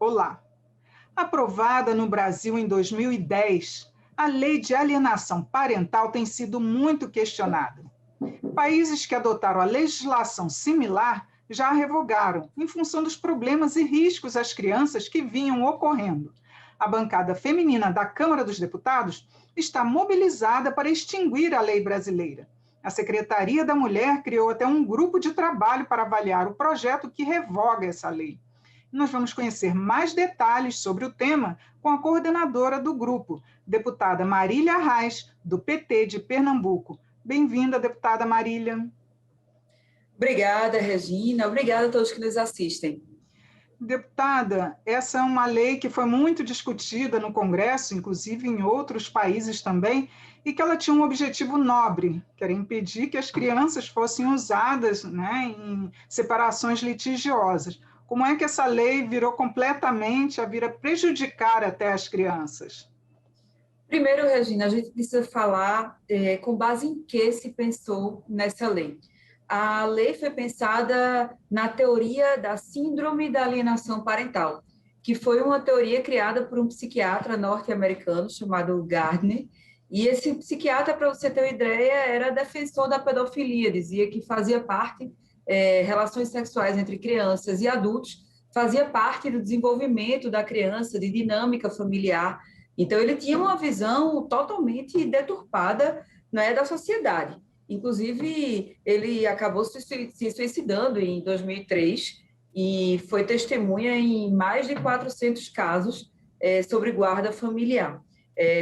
Olá! Aprovada no Brasil em 2010, a Lei de Alienação Parental tem sido muito questionada. Países que adotaram a legislação similar já a revogaram, em função dos problemas e riscos às crianças que vinham ocorrendo. A bancada feminina da Câmara dos Deputados está mobilizada para extinguir a lei brasileira. A Secretaria da Mulher criou até um grupo de trabalho para avaliar o projeto que revoga essa lei. Nós vamos conhecer mais detalhes sobre o tema com a coordenadora do grupo, deputada Marília Arraes, do PT de Pernambuco. Bem-vinda, deputada Marília. Obrigada, Regina. Obrigada a todos que nos assistem. Deputada, essa é uma lei que foi muito discutida no Congresso, inclusive em outros países também, e que ela tinha um objetivo nobre, que era impedir que as crianças fossem usadas, em separações litigiosas. Como é que essa lei virou completamente a vir a prejudicar até as crianças? Primeiro, Regina, a gente precisa falar com base em que se pensou nessa lei. A lei foi pensada na teoria da síndrome da alienação parental, que foi uma teoria criada por um psiquiatra norte-americano chamado Gardner, e esse psiquiatra, para você ter uma ideia, era defensor da pedofilia, dizia que fazia parte, relações sexuais entre crianças e adultos, fazia parte do desenvolvimento da criança, de dinâmica familiar. Então, ele tinha uma visão totalmente deturpada, né, da sociedade. Inclusive, ele acabou se suicidando em 2003 e foi testemunha em mais de 400 casos sobre guarda familiar,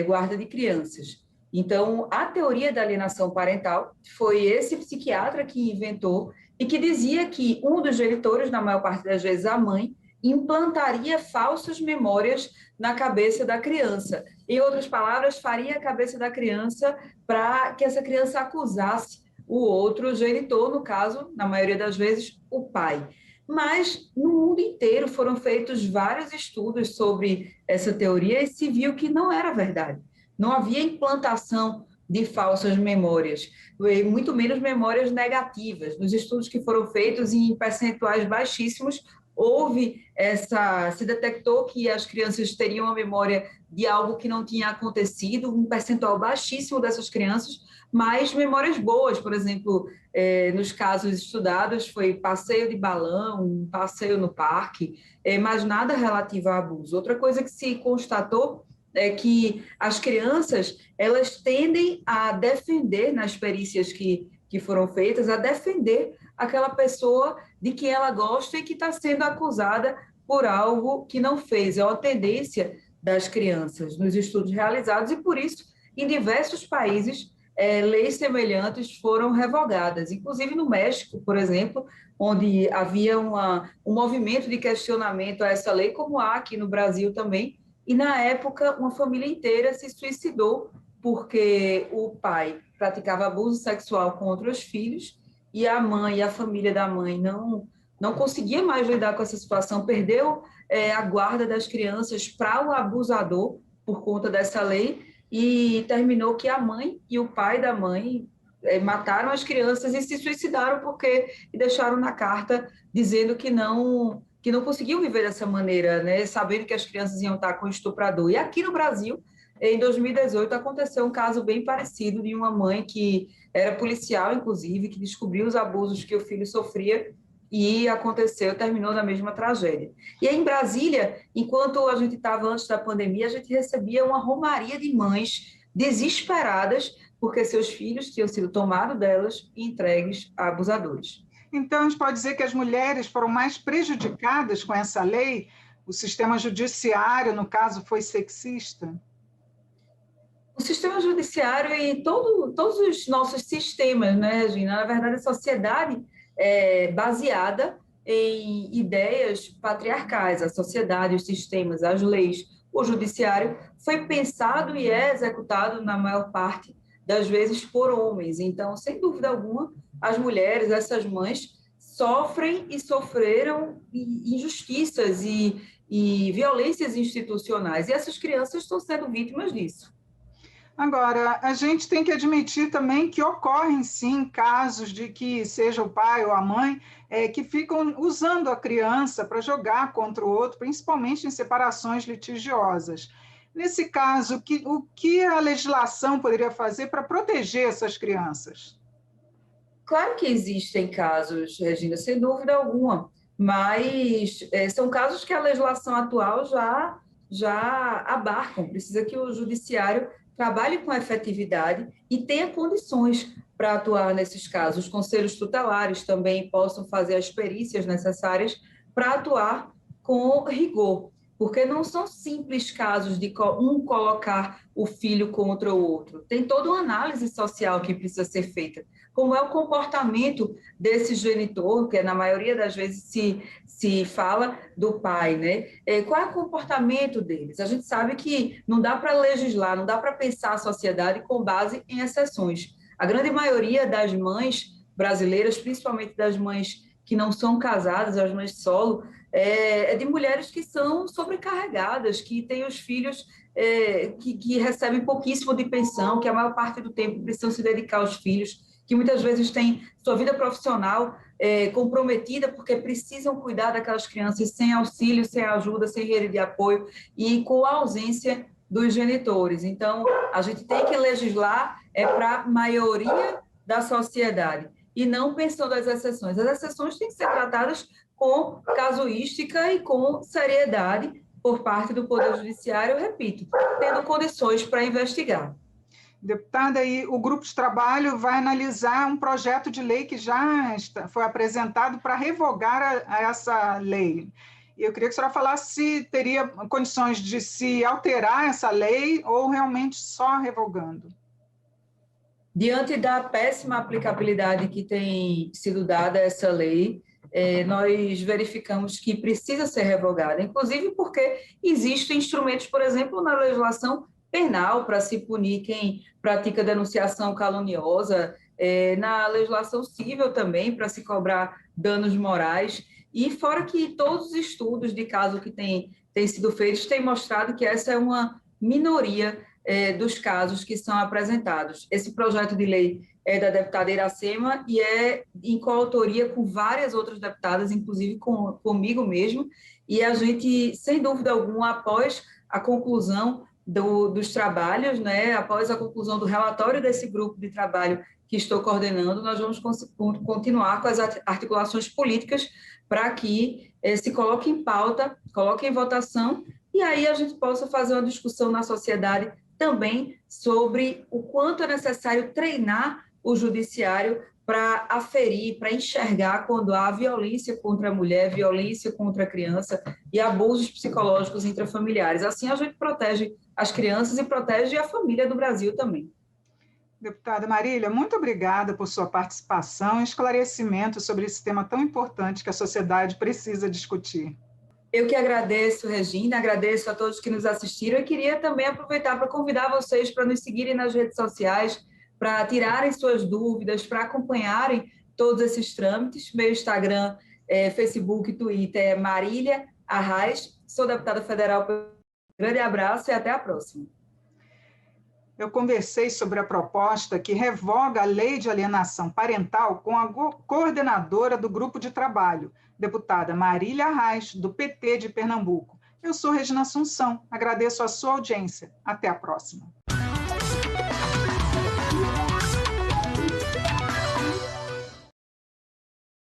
guarda de crianças. Então, a teoria da alienação parental foi esse psiquiatra que inventou e que dizia que um dos genitores, na maior parte das vezes a mãe, implantaria falsas memórias na cabeça da criança. Em outras palavras, faria a cabeça da criança para que essa criança acusasse o outro genitor, no caso, na maioria das vezes, o pai. Mas no mundo inteiro foram feitos vários estudos sobre essa teoria e se viu que não era verdade. Não havia implantação de falsas memórias, muito menos memórias negativas. Nos estudos que foram feitos em percentuais baixíssimos, se detectou que as crianças teriam a memória de algo que não tinha acontecido, um percentual baixíssimo dessas crianças, mas memórias boas, por exemplo, nos casos estudados foi passeio de balão, passeio no parque, mas nada relativo a abuso. Outra coisa que se constatou é que as crianças, elas tendem a defender, nas perícias que foram feitas, a defender aquela pessoa de quem ela gosta e que está sendo acusada por algo que não fez. É uma tendência das crianças nos estudos realizados e, por isso, em diversos países, leis semelhantes foram revogadas. Inclusive no México, por exemplo, onde havia um movimento de questionamento a essa lei, como há aqui no Brasil também, e, na época, uma família inteira se suicidou porque o pai praticava abuso sexual contra os filhos e a mãe e a família da mãe não conseguia mais lidar com essa situação, perdeu a guarda das crianças para o abusador por conta dessa lei e terminou que a mãe e o pai da mãe mataram as crianças e se suicidaram e deixaram na carta dizendo que não conseguiam viver dessa maneira, né, sabendo que as crianças iam estar com o estuprador. E aqui no Brasil, em 2018, aconteceu um caso bem parecido de uma mãe que era policial, inclusive, que descobriu os abusos que o filho sofria e terminou na mesma tragédia. E aí, em Brasília, enquanto a gente estava antes da pandemia, a gente recebia uma romaria de mães desesperadas porque seus filhos tinham sido tomados delas e entregues a abusadores. Então, a gente pode dizer que as mulheres foram mais prejudicadas com essa lei? O sistema judiciário, no caso, foi sexista? O sistema judiciário e todos os nossos sistemas, né, Regina? Na verdade, a sociedade é baseada em ideias patriarcais. A sociedade, os sistemas, as leis, o judiciário foi pensado e é executado, na maior parte das vezes, por homens. Então, sem dúvida alguma, as mulheres, essas mães, sofrem e sofreram injustiças e violências institucionais. E essas crianças estão sendo vítimas disso. Agora, a gente tem que admitir também que ocorrem, sim, casos de que seja o pai ou a mãe que ficam usando a criança para jogar contra o outro, principalmente em separações litigiosas. Nesse caso, o que a legislação poderia fazer para proteger essas crianças? Claro que existem casos, Regina, sem dúvida alguma, mas são casos que a legislação atual já abarcam. Precisa que o judiciário trabalhe com efetividade e tenha condições para atuar nesses casos. Os conselhos tutelares também possam fazer as perícias necessárias para atuar com rigor, porque não são simples casos de um colocar o filho contra o outro. Tem toda uma análise social que precisa ser feita. Como é o comportamento desse genitor, que na maioria das vezes se fala do pai, né? Qual é o comportamento deles? A gente sabe que não dá para legislar, não dá para pensar a sociedade com base em exceções. A grande maioria das mães brasileiras, principalmente das mães que não são casadas, as mães solo, é de mulheres que são sobrecarregadas, que têm os filhos que recebem pouquíssimo de pensão, que a maior parte do tempo precisam se dedicar aos filhos, que muitas vezes têm sua vida profissional comprometida porque precisam cuidar daquelas crianças sem auxílio, sem ajuda, sem rede de apoio e com a ausência dos genitores. Então, a gente tem que legislar para a maioria da sociedade e não pensando as exceções. As exceções têm que ser tratadas com casuística e com seriedade por parte do Poder Judiciário, eu repito, tendo condições para investigar. Deputada, e o grupo de trabalho vai analisar um projeto de lei que já foi apresentado para revogar essa lei. Eu queria que a senhora falasse se teria condições de se alterar essa lei ou realmente só revogando. Diante da péssima aplicabilidade que tem sido dada a essa lei, nós verificamos que precisa ser revogada, inclusive porque existem instrumentos, por exemplo, na legislação penal para se punir quem pratica denunciação caluniosa, na legislação civil também para se cobrar danos morais, e fora que todos os estudos de caso que têm sido feitos têm mostrado que essa é uma minoria dos casos que são apresentados. Esse projeto de lei é da deputada Iracema e é em coautoria com várias outras deputadas, inclusive comigo mesmo, e a gente, sem dúvida alguma, após a conclusão dos trabalhos, né, após a conclusão do relatório desse grupo de trabalho que estou coordenando, nós vamos continuar com as articulações políticas para que se coloque em pauta, coloque em votação, e aí a gente possa fazer uma discussão na sociedade também sobre o quanto é necessário treinar o judiciário para aferir, para enxergar quando há violência contra a mulher, violência contra a criança e abusos psicológicos intrafamiliares. Assim, a gente protege as crianças e protege a família do Brasil também. Deputada Marília, muito obrigada por sua participação e esclarecimento sobre esse tema tão importante que a sociedade precisa discutir. Eu que agradeço, Regina, agradeço a todos que nos assistiram e queria também aproveitar para convidar vocês para nos seguirem nas redes sociais, para tirarem suas dúvidas, para acompanharem todos esses trâmites. Meu Instagram, Facebook, Twitter é Marília Arraes, sou deputada federal. Grande abraço e até a próxima. Eu conversei sobre a proposta que revoga a lei de alienação parental com a coordenadora do grupo de trabalho, deputada Marília Arraes, do PT de Pernambuco. Eu sou Regina Assunção, agradeço a sua audiência. Até a próxima.